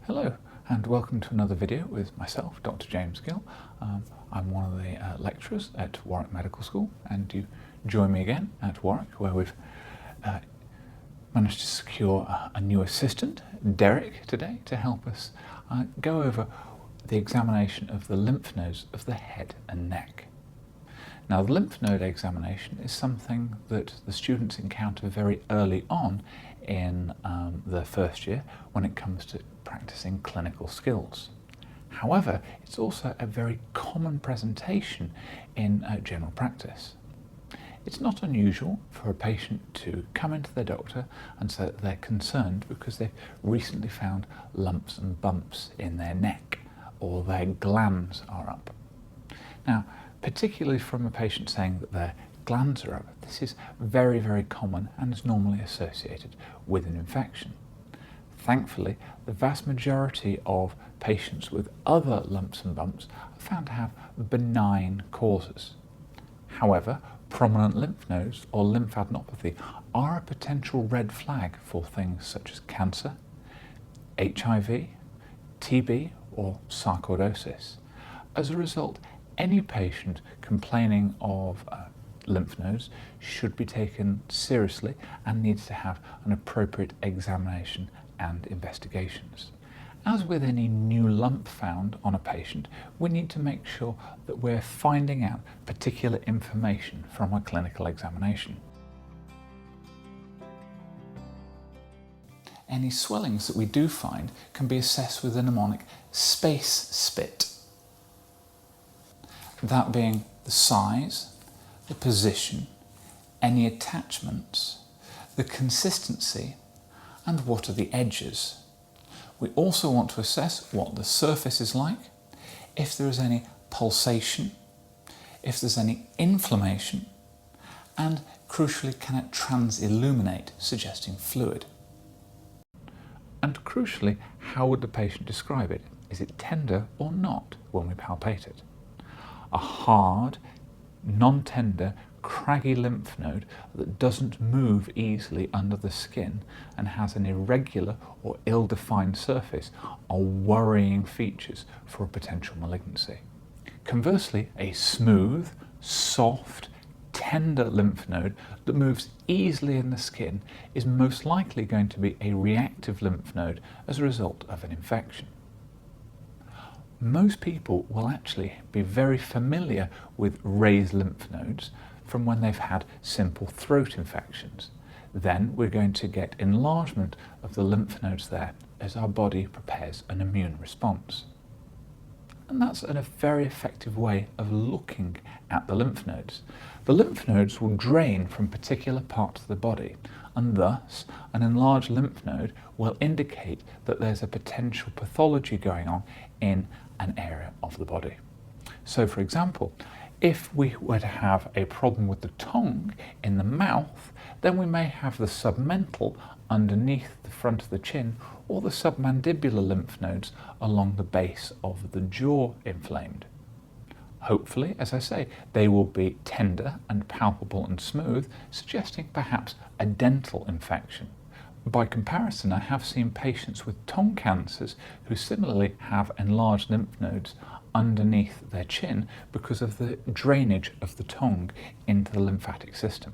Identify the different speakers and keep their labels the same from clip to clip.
Speaker 1: Hello and welcome to another video with myself, Dr. James Gill. I'm one of the lecturers at Warwick Medical School, and you join me again at Warwick, where we've managed to secure a new assistant, Derek, today to help us go over the examination of the lymph nodes of the head and neck. Now, the lymph node examination is something that the students encounter very early on in their first year when it comes to practicing clinical skills. However, it's also a very common presentation in general practice. It's not unusual for a patient to come into their doctor and say that they're concerned because they've recently found lumps and bumps in their neck or their glands are up. Now, particularly from a patient saying that their glands are up, this is very, very common and is normally associated with an infection. Thankfully, the vast majority of patients with other lumps and bumps are found to have benign causes. However, prominent lymph nodes or lymphadenopathy are a potential red flag for things such as cancer, HIV, TB or sarcoidosis. As a result, any patient complaining of lymph nodes should be taken seriously and needs to have an appropriate examination and investigations. As with any new lump found on a patient, we need to make sure that we're finding out particular information from a clinical examination. Any swellings that we do find can be assessed with a mnemonic space spit. That being the size, the position, any attachments, the consistency, and what are the edges. We also want to assess what the surface is like, if there is any pulsation, if there's any inflammation, and crucially, can it transilluminate, suggesting fluid? And crucially, how would the patient describe it? Is it tender or not when we palpate it? A hard, non-tender, craggy lymph node that doesn't move easily under the skin and has an irregular or ill-defined surface are worrying features for a potential malignancy. Conversely, a smooth, soft, tender lymph node that moves easily in the skin is most likely going to be a reactive lymph node as a result of an infection. Most people will actually be very familiar with raised lymph nodes from when they've had simple throat infections. Then we're going to get enlargement of the lymph nodes there as our body prepares an immune response. And that's a very effective way of looking at the lymph nodes. The lymph nodes will drain from particular parts of the body, and thus an enlarged lymph node will indicate that there's a potential pathology going on in an area of the body. So, for example, if we were to have a problem with the tongue in the mouth, then we may have the submental underneath the front of the chin or the submandibular lymph nodes along the base of the jaw inflamed. Hopefully, as I say, they will be tender and palpable and smooth, suggesting perhaps a dental infection. By comparison, I have seen patients with tongue cancers who similarly have enlarged lymph nodes underneath their chin because of the drainage of the tongue into the lymphatic system.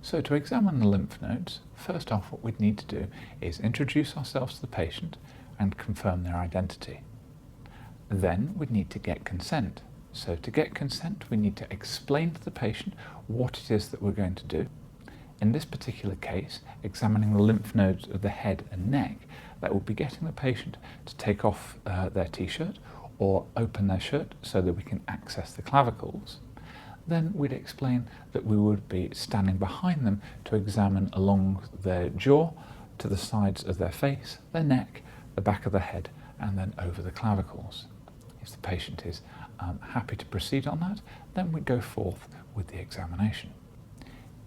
Speaker 1: So to examine the lymph nodes, first off what we'd need to do is introduce ourselves to the patient and confirm their identity. Then we'd need to get consent. So to get consent, we need to explain to the patient what it is that we're going to do. In this particular case, examining the lymph nodes of the head and neck, that would be getting the patient to take off their t-shirt or open their shirt so that we can access the clavicles. Then we'd explain that we would be standing behind them to examine along their jaw, to the sides of their face, their neck, the back of the head, and then over the clavicles. If the patient is happy to proceed on that, then we go forth with the examination.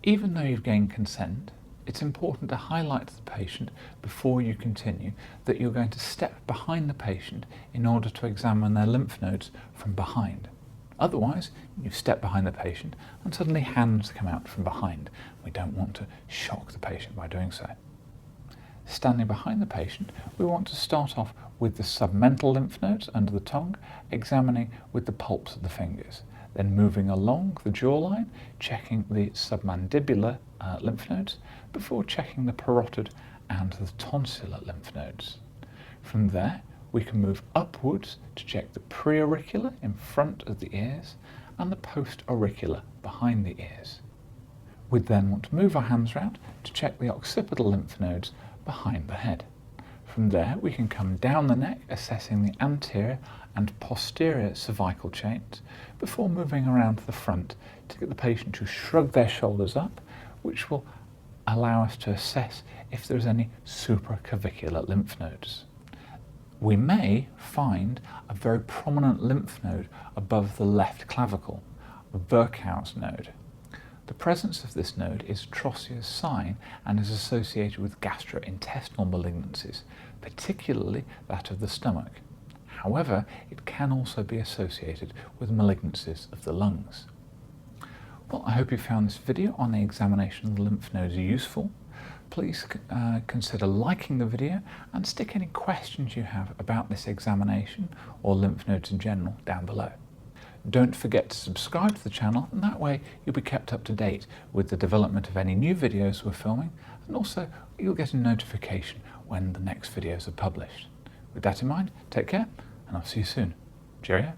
Speaker 1: Even though you've gained consent, it's important to highlight to the patient before you continue that you're going to step behind the patient in order to examine their lymph nodes from behind. Otherwise, you step behind the patient and suddenly hands come out from behind. We don't want to shock the patient by doing so. standing behind the patient, we want to start off with the submental lymph nodes under the tongue, examining with the palps of the fingers. Then moving along the jawline, checking the submandibular lymph nodes, before checking the parotid and the tonsillar lymph nodes. From there, we can move upwards to check the preauricular in front of the ears and the post-auricular behind the ears. We'd then want to move our hands around to check the occipital lymph nodes behind the head. From there, we can come down the neck, assessing the anterior and posterior cervical chains, before moving around to the front to get the patient to shrug their shoulders up, which will allow us to assess if there's any supraclavicular lymph nodes. We may find a very prominent lymph node above the left clavicle, a Virchow's node. The presence of this node is Trossier's sign and is associated with gastrointestinal malignancies, particularly that of the stomach. However, it can also be associated with malignancies of the lungs. Well, I hope you found this video on the examination of the lymph nodes useful. Please consider liking the video and stick any questions you have about this examination or lymph nodes in general down below. Don't forget to subscribe to the channel, and that way you'll be kept up to date with the development of any new videos we're filming, and also you'll get a notification when the next videos are published. With that in mind, take care, and I'll see you soon. Cheerio.